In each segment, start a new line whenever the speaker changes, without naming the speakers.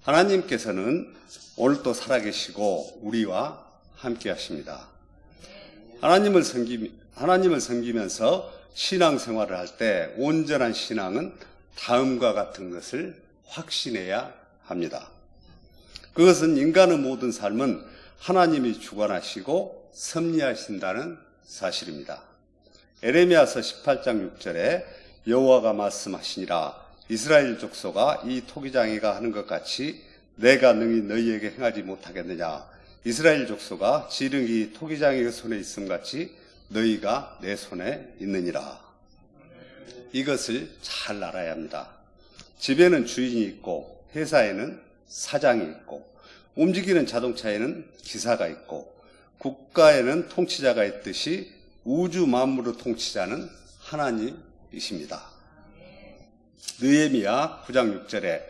하나님께서는 오늘도 살아계시고 우리와 함께 하십니다. 하나님을 섬기면서 신앙생활을 할 때 온전한 신앙은 다음과 같은 것을 확신해야 합니다. 그것은 인간의 모든 삶은 하나님이 주관하시고 섭리하신다는 사실입니다. 에레미야서 18장 6절에 여호와가 말씀하시니라 이스라엘 족속아 이 토기장이가 하는 것 같이 내가 능히 너희에게 행하지 못하겠느냐. 이스라엘 족속아 지름이 토기장이의 손에 있음 같이 너희가 내 손에 있느니라. 이것을 잘 알아야 합니다. 집에는 주인이 있고 회사에는 사장이 있고 움직이는 자동차에는 기사가 있고 국가에는 통치자가 있듯이 우주 만물의 통치자는 하나님이십니다. 느헤미야 9장 6절에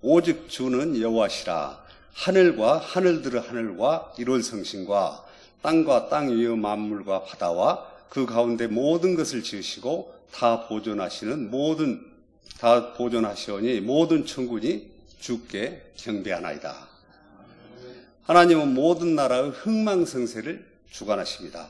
오직 주는 여호와시라 하늘과 하늘들의 하늘과 이룬 성신과 땅과 땅 위의 만물과 바다와 그 가운데 모든 것을 지으시고 다 보존하시오니 모든 천군이 주께 경배하나이다. 하나님은 모든 나라의 흥망성쇠를 주관하십니다.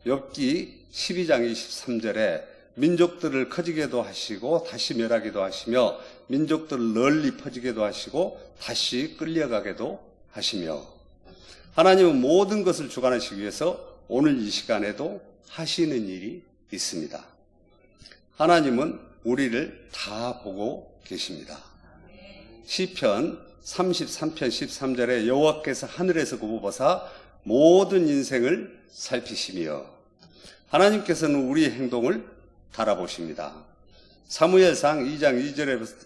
욥기 12장 23절에 민족들을 커지게도 하시고 다시 멸하기도 하시며 민족들을 널리 퍼지게도 하시고 다시 끌려가게도 하시며 하나님은 모든 것을 주관하시기 위해서 오늘 이 시간에도 하시는 일이 있습니다. 하나님은 우리를 다 보고 계십니다. 시편 33편 13절에 여호와께서 하늘에서 굽어보사 모든 인생을 살피시며 하나님께서는 우리의 행동을 달아보십니다. 사무엘상 2장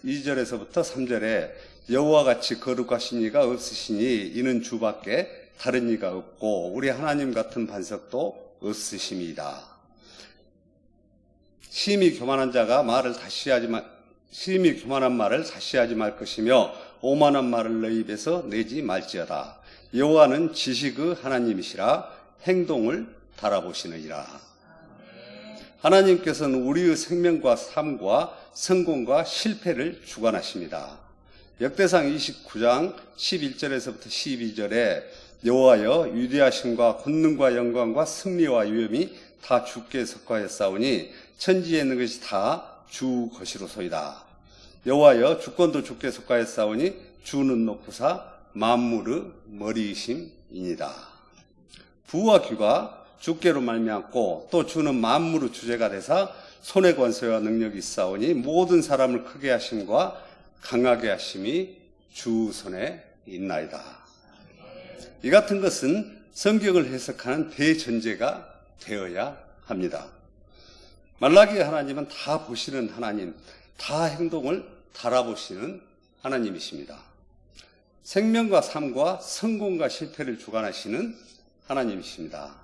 2절에서부터 3절에 여호와 같이 거룩하신 이가 없으시니 이는 주밖에 다른 이가 없고 우리 하나님 같은 반석도 없으심이다. 심히 교만한 말을 다시 하지 말 것이며 오만한 말을 너희 입에서 내지 말지어다. 여호와는 지식의 하나님이시라 행동을 달아보시느니라. 하나님께서는 우리의 생명과 삶과 성공과 실패를 주관하십니다. 역대상 29장 11절에서부터 12절에 여호와여 위대하심과 권능과 영광과 승리와 위엄이 다 주께 속하였사오니 천지에 있는 것이 다 주 것이로소이다. 여호와여 주권도 주께 속하였사오니 주는 높으사 만물의 머리이심이니이다. 부와 귀가 주께로 말미암고 또 주는 만물의 주제가 되사 손의 권세와 능력이 있사오니 모든 사람을 크게 하심과 강하게 하심이 주 손에 있나이다. 이 같은 것은 성경을 해석하는 대전제가 되어야 합니다. 말라기의 하나님은 다 보시는 하나님, 다 행동을 달아보시는 하나님이십니다. 생명과 삶과 성공과 실패를 주관하시는 하나님이십니다.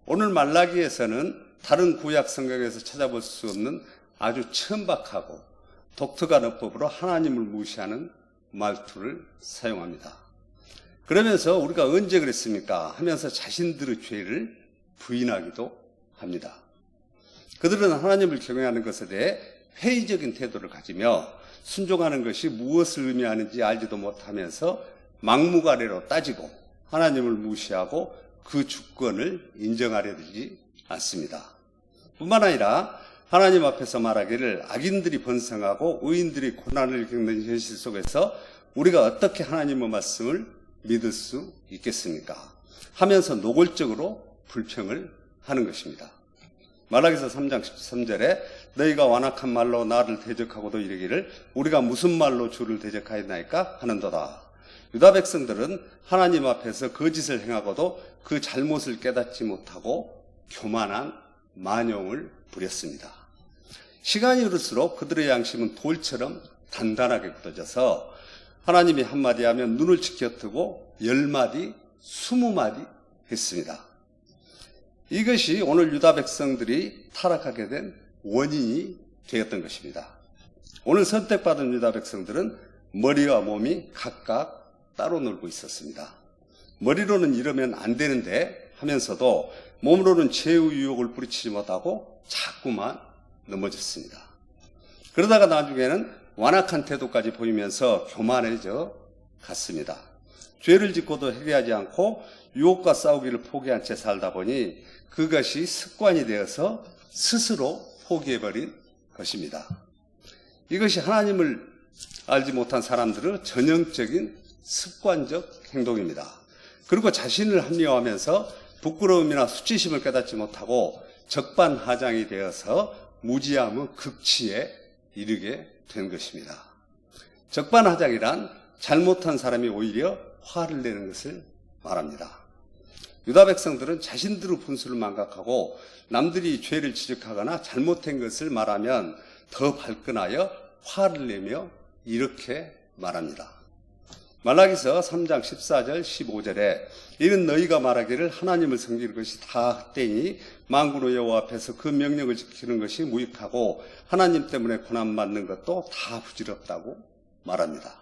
오늘 말라기에서는 다른 구약 성경에서 찾아볼 수 없는 아주 천박하고 독특한 어법으로 하나님을 무시하는 말투를 사용합니다. 그러면서 우리가 언제 그랬습니까? 하면서 자신들의 죄를 부인하기도 합니다. 그들은 하나님을 경외하는 것에 대해 회의적인 태도를 가지며 순종하는 것이 무엇을 의미하는지 알지도 못하면서 막무가내로 따지고 하나님을 무시하고 그 주권을 인정하려 들지 않습니다. 뿐만 아니라 하나님 앞에서 말하기를 악인들이 번성하고 의인들이 고난을 겪는 현실 속에서 우리가 어떻게 하나님의 말씀을 믿을 수 있겠습니까? 하면서 노골적으로 불평을 하는 것입니다. 말라기서 3장 13절에 너희가 완악한 말로 나를 대적하고도 이르기를 우리가 무슨 말로 주를 대적하였나이까 하는도다. 유다 백성들은 하나님 앞에서 거짓을 행하고도 그 잘못을 깨닫지 못하고 교만한 만용을 부렸습니다. 시간이 흐를수록 그들의 양심은 돌처럼 단단하게 굳어져서 하나님이 한마디 하면 눈을 치켜뜨고 10마디, 20마디 했습니다. 이것이 오늘 유다 백성들이 타락하게 된 원인이 되었던 것입니다. 오늘 선택받은 유다 백성들은 머리와 몸이 각각 따로 놀고 있었습니다. 머리로는 이러면 안 되는데 하면서도 몸으로는 죄의 유혹을 뿌리치지 못하고 자꾸만 넘어졌습니다. 그러다가 나중에는 완악한 태도까지 보이면서 교만해져 갔습니다. 죄를 짓고도 회개하지 않고 유혹과 싸우기를 포기한 채 살다 보니 그것이 습관이 되어서 스스로 포기해버린 것입니다. 이것이 하나님을 알지 못한 사람들의 전형적인 습관적 행동입니다. 그리고 자신을 합리화하면서 부끄러움이나 수치심을 깨닫지 못하고 적반하장이 되어서 무지함의 극치에 이르게 된 것입니다. 적반하장이란 잘못한 사람이 오히려 화를 내는 것을 말합니다. 유다 백성들은 자신들의 분수를 망각하고 남들이 죄를 지적하거나 잘못된 것을 말하면 더 발끈하여 화를 내며 이렇게 말합니다. 말라기서 3장 14절 15절에 이는 너희가 말하기를 하나님을 섬기는 것이 다 헛되니 만군의 여호와 앞에서 그 명령을 지키는 것이 무익하고 하나님 때문에 고난받는 것도 다 부질없다고 말합니다.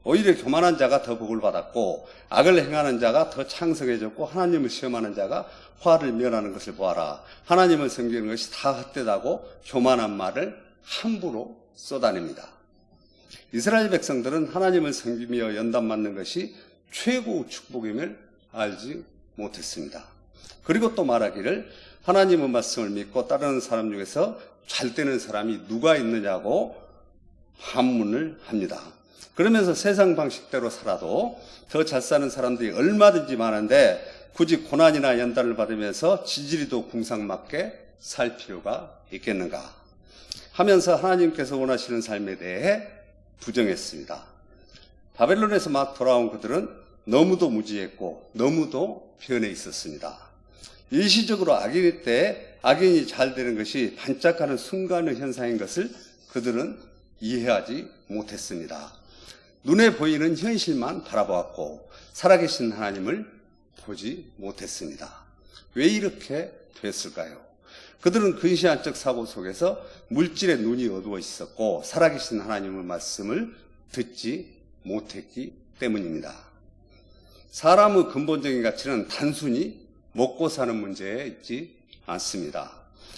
오히려 교만한 자가 더 복을 받았고 악을 행하는 자가 더 창성해졌고 하나님을 시험하는 자가 화를 면하는 것을 보아라. 하나님을 섬기는 것이 다 헛되다고 교만한 말을 함부로 쏟아냅니다. 이스라엘 백성들은 하나님을 섬기며 연단 맞는 것이 최고의 축복임을 알지 못했습니다. 그리고 또 말하기를 하나님의 말씀을 믿고 따르는 사람 중에서 잘 되는 사람이 누가 있느냐고 반문을 합니다. 그러면서 세상 방식대로 살아도 더 잘 사는 사람들이 얼마든지 많은데 굳이 고난이나 연단을 받으면서 지지리도 궁상맞게 살 필요가 있겠는가 하면서 하나님께서 원하시는 삶에 대해 부정했습니다. 바벨론에서 막 돌아온 그들은 너무도 무지했고 너무도 변해 있었습니다. 일시적으로 악인일 때 악인이 잘 되는 것이 반짝하는 순간의 현상인 것을 그들은 이해하지 못했습니다. 눈에 보이는 현실만 바라보았고 살아계신 하나님을 보지 못했습니다. 왜 이렇게 됐을까요? 그들은 근시안적 사고 속에서 물질의 눈이 어두워 있었고 살아계신 하나님의 말씀을 듣지 못했기 때문입니다. 사람의 근본적인 가치는 단순히 먹고 사는 문제에 있지 않습니다.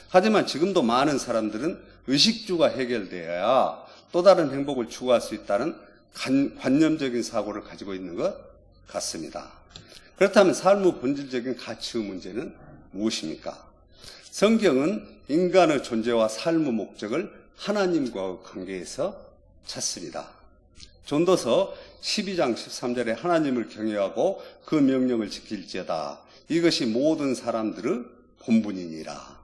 하지만 지금도 많은 사람들은 의식주가 해결되어야 또 다른 행복을 추구할 수 있다는 관념적인 사고를 가지고 있는 것 같습니다. 그렇다면 삶의 본질적인 가치의 문제는 무엇입니까? 성경은 인간의 존재와 삶의 목적을 하나님과의 관계에서 찾습니다. 전도서 12장 13절에 하나님을 경외하고 그 명령을 지킬지어다. 이것이 모든 사람들의 본분이니라.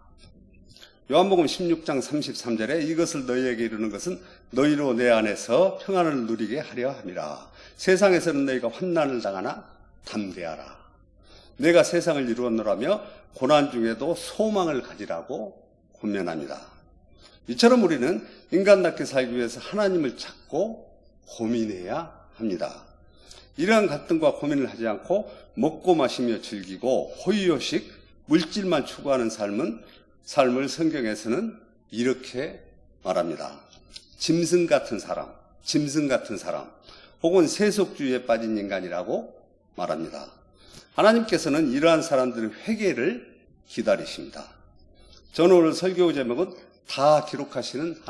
요한복음 16장 33절에 이것을 너희에게 이르는 것은 너희로 내 안에서 평안을 누리게 하려 함이라. 세상에서는 너희가 환난을 당하나 담대하라. 내가 세상을 이루었노라며 고난 중에도 소망을 가지라고 권면합니다. 이처럼 우리는 인간답게 살기 위해서 하나님을 찾고 고민해야 합니다. 이러한 갈등과 고민을 하지 않고 먹고 마시며 즐기고 호의호식 물질만 추구하는 삶을 성경에서는 이렇게 말합니다. 짐승 같은 사람 혹은 세속주의에 빠진 인간이라고 말합니다. 하나님께서는 이러한 사람들의 회개를 기다리십니다. 저는 오늘 설교 제목은 다 기록하시는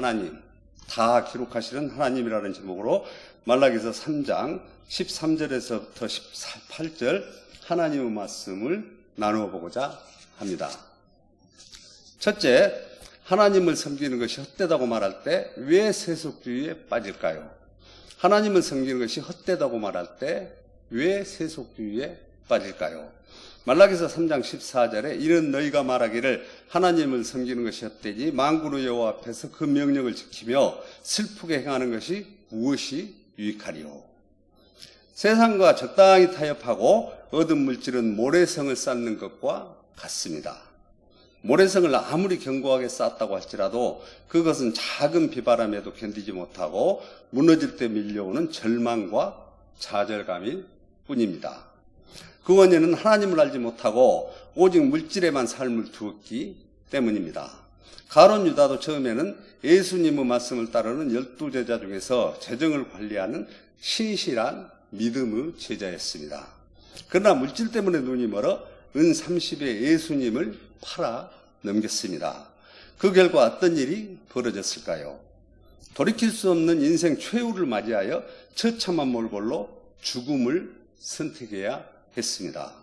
하나님이라는 제목으로 말라기서 3장 13절에서부터 18절 하나님의 말씀을 나누어 보고자 합니다. 첫째, 하나님을 섬기는 것이 헛되다고 말할 때 왜 세속주의에 빠질까요? 하나님을 섬기는 것이 헛되다고 말할 때 왜 세속주의에 빠질까요? 말라기서 3장 14절에 이는 너희가 말하기를 하나님을 섬기는 것이 헛되니 만군의 여호와 앞에서 그 명령을 지키며 슬프게 행하는 것이 무엇이 유익하리요? 세상과 적당히 타협하고 얻은 물질은 모래성을 쌓는 것과 같습니다. 모래성을 아무리 견고하게 쌓았다고 할지라도 그것은 작은 비바람에도 견디지 못하고 무너질 때 밀려오는 절망과 좌절감일 뿐입니다. 그 원인은 하나님을 알지 못하고 오직 물질에만 삶을 두었기 때문입니다. 가룟 유다도 처음에는 예수님의 말씀을 따르는 12제자 중에서 재정을 관리하는 신실한 믿음의 제자였습니다. 그러나 물질 때문에 눈이 멀어 은 30에 예수님을 팔아 넘겼습니다. 그 결과 어떤 일이 벌어졌을까요? 돌이킬 수 없는 인생 최후를 맞이하여 처참한 몰골로 죽음을 선택해야 했습니다.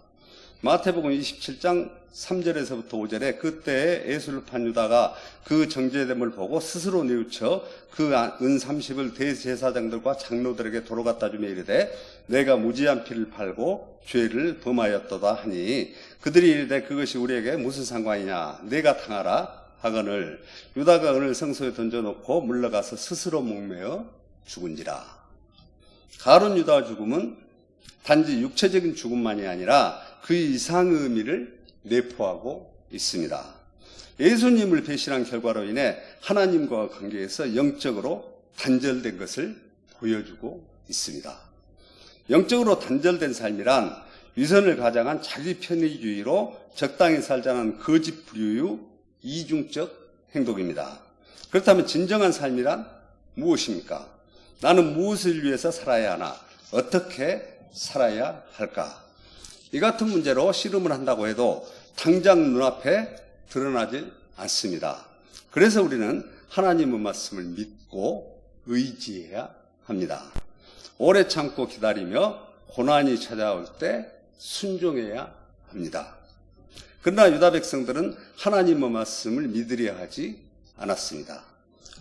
마태복음 27장 3절에서부터 5절에 그때에 예수를 판 유다가 그 정죄됨을 보고 스스로 뉘우쳐 그 은 30을 대제사장들과 장로들에게 도로 갖다 주며 이르되 내가 무지한 피를 팔고 죄를 범하였도다 하니 그들이 이르되 그것이 우리에게 무슨 상관이냐 내가 당하라 하거늘 유다가 은을 성소에 던져놓고 물러가서 스스로 목매어 죽은지라. 가룟 유다의 죽음은 단지 육체적인 죽음만이 아니라 그 이상의 의미를 내포하고 있습니다. 예수님을 배신한 결과로 인해 하나님과 관계에서 영적으로 단절된 것을 보여주고 있습니다. 영적으로 단절된 삶이란 위선을 가장한 자기 편의주의로 적당히 살자는 거짓 불효의 이중적 행동입니다. 그렇다면 진정한 삶이란 무엇입니까? 나는 무엇을 위해서 살아야 하나? 어떻게 살아야 할까? 이 같은 문제로 씨름을 한다고 해도 당장 눈앞에 드러나질 않습니다. 그래서 우리는 하나님의 말씀을 믿고 의지해야 합니다. 오래 참고 기다리며 고난이 찾아올 때 순종해야 합니다. 그러나 유다 백성들은 하나님의 말씀을 믿으려 하지 않았습니다.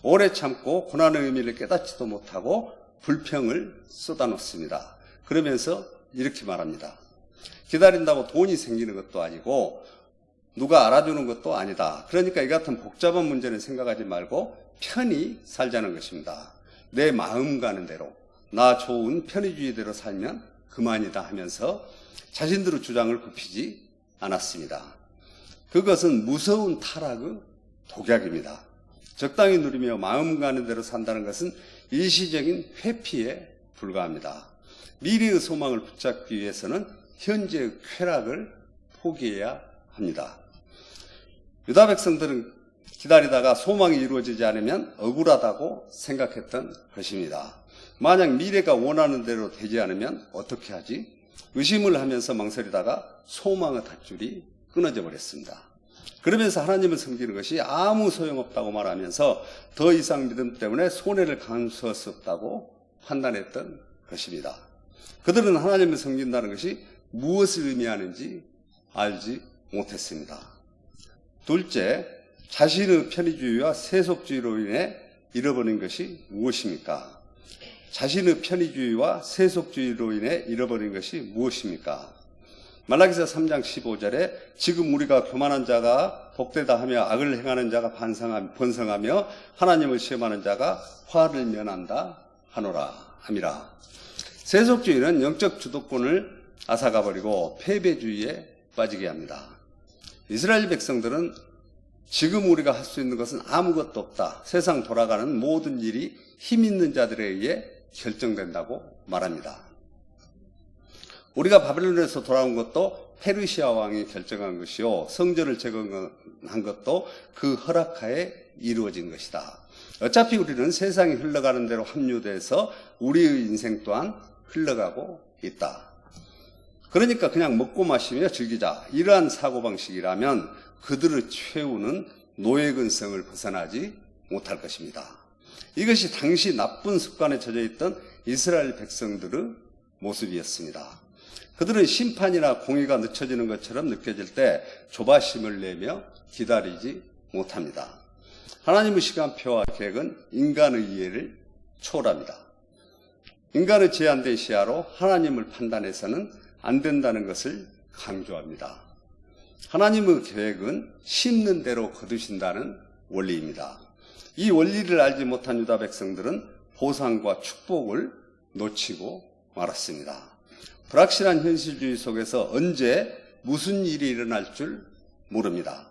오래 참고 고난의 의미를 깨닫지도 못하고 불평을 쏟아놓습니다. 그러면서 이렇게 말합니다. 기다린다고 돈이 생기는 것도 아니고 누가 알아주는 것도 아니다. 그러니까 이 같은 복잡한 문제는 생각하지 말고 편히 살자는 것입니다. 내 마음 가는 대로 나 좋은 편의주의대로 살면 그만이다 하면서 자신들의 주장을 굽히지 않았습니다. 그것은 무서운 타락의 독약입니다. 적당히 누리며 마음 가는 대로 산다는 것은 일시적인 회피에 불과합니다. 미래의 소망을 붙잡기 위해서는 현재의 쾌락을 포기해야 합니다. 유다 백성들은 기다리다가 소망이 이루어지지 않으면 억울하다고 생각했던 것입니다. 만약 미래가 원하는 대로 되지 않으면 어떻게 하지? 의심을 하면서 망설이다가 소망의 닷줄이 끊어져 버렸습니다. 그러면서 하나님을 섬기는 것이 아무 소용없다고 말하면서 더 이상 믿음 때문에 손해를 감수할 수 없다고 판단했던 것입니다. 그들은 하나님을 섬긴다는 것이 무엇을 의미하는지 알지 못했습니다. 둘째, 자신의 편의주의와 세속주의로 인해 잃어버린 것이 무엇입니까? 자신의 편의주의와 세속주의로 인해 잃어버린 것이 무엇입니까? 말라기서 3장 15절에 지금 우리가 교만한 자가 복되다 하며 악을 행하는 자가 번성하며 하나님을 시험하는 자가 화를 면한다 하노라 함이라. 세속주의는 영적 주도권을 앗아가버리고 패배주의에 빠지게 합니다. 이스라엘 백성들은 지금 우리가 할 수 있는 것은 아무것도 없다. 세상 돌아가는 모든 일이 힘 있는 자들에 의해 결정된다고 말합니다. 우리가 바벨론에서 돌아온 것도 페르시아 왕이 결정한 것이요 성전을 재건한 것도 그 허락하에 이루어진 것이다. 어차피 우리는 세상이 흘러가는 대로 합류돼서 우리의 인생 또한 흘러가고 있다. 그러니까 그냥 먹고 마시며 즐기자. 이러한 사고방식이라면 그들의 최후는 노예근성을 벗어나지 못할 것입니다. 이것이 당시 나쁜 습관에 젖어 있던 이스라엘 백성들의 모습이었습니다. 그들은 심판이나 공의가 늦춰지는 것처럼 느껴질 때 조바심을 내며 기다리지 못합니다. 하나님의 시간표와 계획은 인간의 이해를 초월합니다. 인간의 제한된 시야로 하나님을 판단해서는 안 된다는 것을 강조합니다. 하나님의 계획은 심는 대로 거두신다는 원리입니다. 이 원리를 알지 못한 유다 백성들은 보상과 축복을 놓치고 말았습니다. 불확실한 현실주의 속에서 언제 무슨 일이 일어날 줄 모릅니다.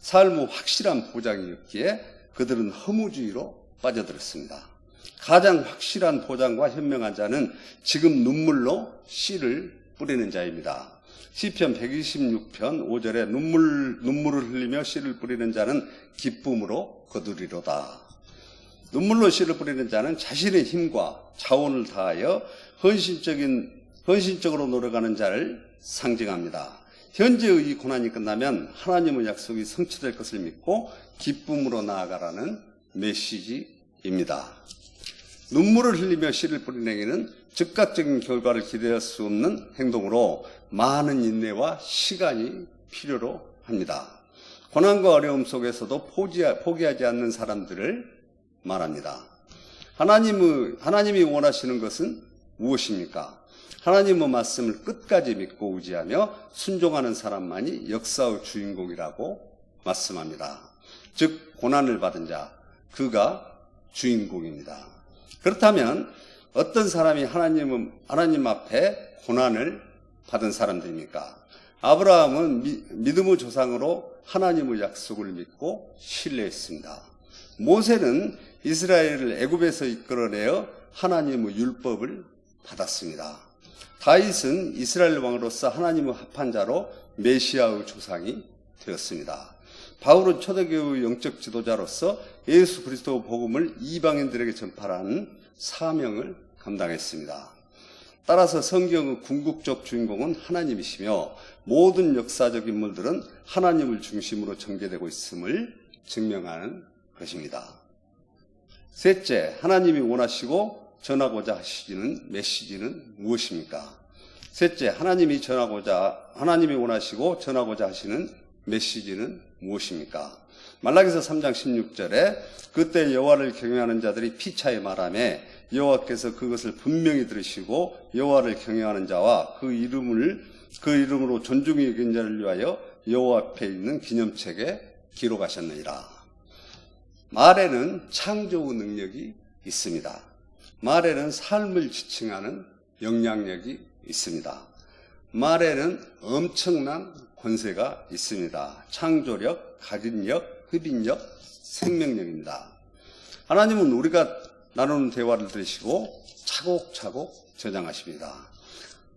삶의 확실한 보장이 없기에 그들은 허무주의로 빠져들었습니다. 가장 확실한 보장과 현명한 자는 지금 눈물로 씨를 뿌리는 자입니다. 시편 126편 5절에 눈물을 흘리며 씨를 뿌리는 자는 기쁨으로 거두리로다. 눈물로 씨를 뿌리는 자는 자신의 힘과 자원을 다하여 헌신적으로 노력하는 자를 상징합니다. 현재의 이 고난이 끝나면 하나님의 약속이 성취될 것을 믿고 기쁨으로 나아가라는 메시지입니다. 행위입니다. 눈물을 흘리며 씨를 뿌리는 행위는 즉각적인 결과를 기대할 수 없는 행동으로 많은 인내와 시간이 필요로 합니다. 고난과 어려움 속에서도 포기하지 않는 사람들을 말합니다. 하나님이 원하시는 것은 무엇입니까? 하나님의 말씀을 끝까지 믿고 의지하며 순종하는 사람만이 역사의 주인공이라고 말씀합니다. 즉 고난을 받은 자, 그가 주인공입니다. 그렇다면 어떤 사람이 하나님 앞에 고난을 받은 사람들입니까? 아브라함은 믿음의 조상으로 하나님의 약속을 믿고 신뢰했습니다. 모세는 이스라엘을 애굽에서 이끌어내어 하나님의 율법을 받았습니다. 다윗은 이스라엘 왕으로서 하나님의 합한 자로 메시아의 조상이 되었습니다. 바울은 초대교회의 영적 지도자로서 예수 그리스도의 복음을 이방인들에게 전파하는 사명을 감당했습니다. 따라서 성경의 궁극적 주인공은 하나님이시며 모든 역사적 인물들은 하나님을 중심으로 전개되고 있음을 증명하는 것입니다. 셋째, 하나님이 원하시고 전하고자 하시는 메시지는 무엇입니까? 셋째, 하나님이 원하시고 전하고자 하시는 메시지는 무엇입니까? 말라기서 3장 16절에 그때 여호와를 경외하는 자들이 피차에 말하매 여호와께서 그것을 분명히 들으시고 여호와를 경외하는 자와 그 이름으로 존중히 여긴 자를 위하여 여호와 앞에 있는 기념책에 기록하셨느니라. 말에는 창조의 능력이 있습니다. 말에는 삶을 지칭하는 영향력이 있습니다. 말에는 엄청난 권세가 있습니다. 창조력, 각인력, 흡인력, 생명력입니다. 하나님은 우리가 나누는 대화를 들으시고 차곡차곡 저장하십니다.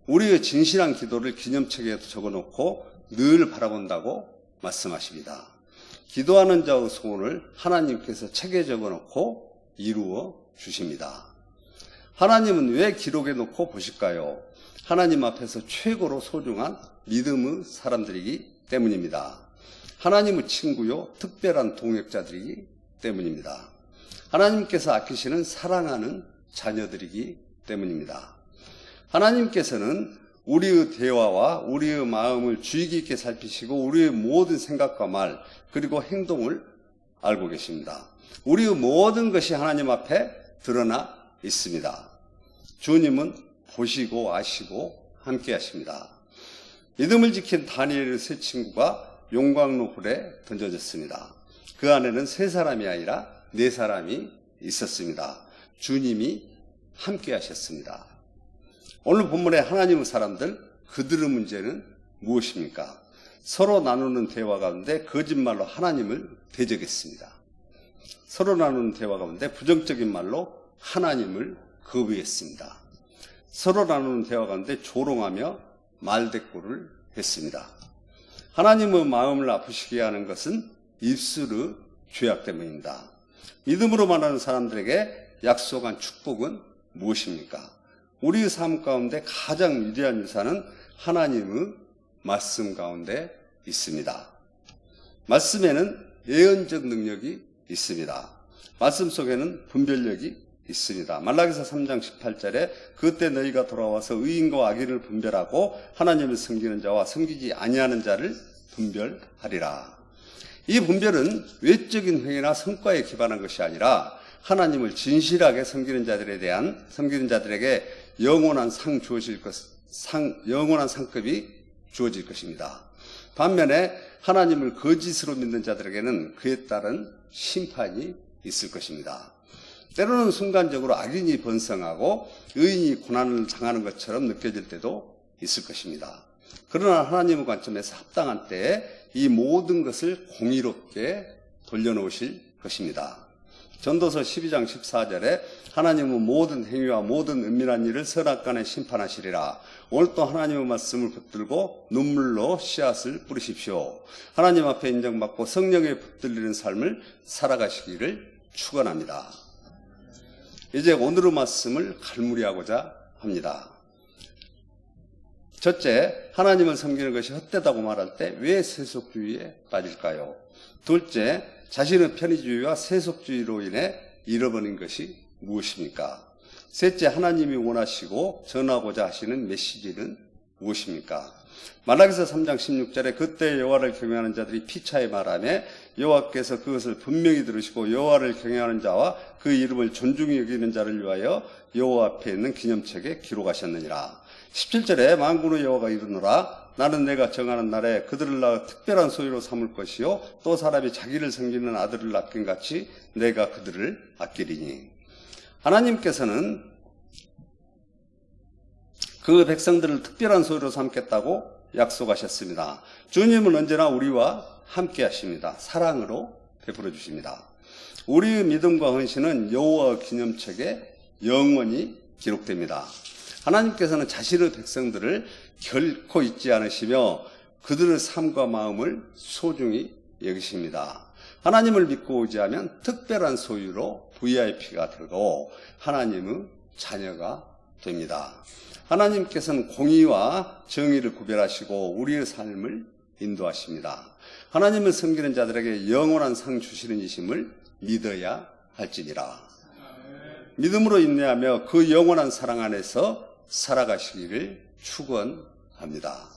우리의 진실한 기도를 기념책에 적어놓고 늘 바라본다고 말씀하십니다. 기도하는 자의 소원을 하나님께서 책에 적어놓고 이루어 주십니다. 하나님은 왜 기록해 놓고 보실까요? 하나님 앞에서 최고로 소중한 믿음의 사람들이기 때문입니다. 하나님의 친구요 특별한 동역자들이기 때문입니다. 하나님께서 아끼시는 사랑하는 자녀들이기 때문입니다. 하나님께서는 우리의 대화와 우리의 마음을 주의 깊게 살피시고 우리의 모든 생각과 말 그리고 행동을 알고 계십니다. 우리의 모든 것이 하나님 앞에 드러나 있습니다. 주님은 보시고 아시고 함께 하십니다. 믿음을 지킨 다니엘의 세 친구가 용광로 불에 던져졌습니다. 그 안에는 세 사람이 아니라 네 사람이 있었습니다. 주님이 함께 하셨습니다. 오늘 본문의 하나님의 사람들, 그들의 문제는 무엇입니까? 서로 나누는 대화 가운데 거짓말로 하나님을 대적했습니다. 서로 나누는 대화 가운데 부정적인 말로 하나님을 거부했습니다. 서로 나누는 대화 가운데 조롱하며 말대꾸를 했습니다. 하나님의 마음을 아프시게 하는 것은 입술의 죄악 때문입니다. 믿음으로 말하는 사람들에게 약속한 축복은 무엇입니까? 우리의 삶 가운데 가장 위대한 유산은 하나님의 말씀 가운데 있습니다. 말씀에는 예언적 능력이 있습니다. 말씀 속에는 분별력이 있습니다. 말라기서 3장 18절에 그때 너희가 돌아와서 의인과 악인을 분별하고 하나님을 섬기는 자와 섬기지 아니하는 자를 분별하리라. 이 분별은 외적인 행위나 성과에 기반한 것이 아니라 하나님을 진실하게 섬기는 자들에게 영원한 상급이 주어질 것입니다. 반면에 하나님을 거짓으로 믿는 자들에게는 그에 따른 심판이 있을 것입니다. 때로는 순간적으로 악인이 번성하고 의인이 고난을 당하는 것처럼 느껴질 때도 있을 것입니다. 그러나 하나님의 관점에서 합당한 때에 이 모든 것을 공의롭게 돌려놓으실 것입니다. 전도서 12장 14절에 하나님은 모든 행위와 모든 은밀한 일을 선악간에 심판하시리라. 오늘 또 하나님의 말씀을 붙들고 눈물로 씨앗을 뿌리십시오. 하나님 앞에 인정받고 성령에 붙들리는 삶을 살아가시기를 축원합니다. 이제 오늘의 말씀을 갈무리하고자 합니다. 첫째, 하나님을 섬기는 것이 헛되다고 말할 때 왜 세속주의에 빠질까요? 둘째, 자신의 편의주의와 세속주의로 인해 잃어버린 것이 무엇입니까? 셋째, 하나님이 원하시고 전하고자 하시는 메시지는 무엇입니까? 말라기서 3장 16절에 그때 여호와를 경외하는 자들이 피차에 말하며 여호와께서 그것을 분명히 들으시고 여호와를 경외하는 자와 그 이름을 존중히 여기는 자를 위하여 여호와 앞에 있는 기념책에 기록하셨느니라. 17절에 만군의 여호와가 이르노라 나는 내가 정하는 날에 그들을 낳아 특별한 소유로 삼을 것이요 또 사람이 자기를 섬기는 아들을 낳긴 같이 내가 그들을 아끼리니. 하나님께서는 그 백성들을 특별한 소유로 삼겠다고 약속하셨습니다. 주님은 언제나 우리와 함께 하십니다. 사랑으로 베풀어 주십니다. 우리의 믿음과 헌신은 여호와 기념책에 영원히 기록됩니다. 하나님께서는 자신의 백성들을 결코 잊지 않으시며 그들의 삶과 마음을 소중히 여기십니다. 하나님을 믿고 의지하면 특별한 소유로 VIP가 되고 하나님의 자녀가 됩니다. 하나님께서는 공의와 정의를 구별하시고 우리의 삶을 인도하십니다. 하나님을 섬기는 자들에게 영원한 상 주시는 이심을 믿어야 할지니라. 믿음으로 인내하며 그 영원한 사랑 안에서 살아가시기를 축원합니다.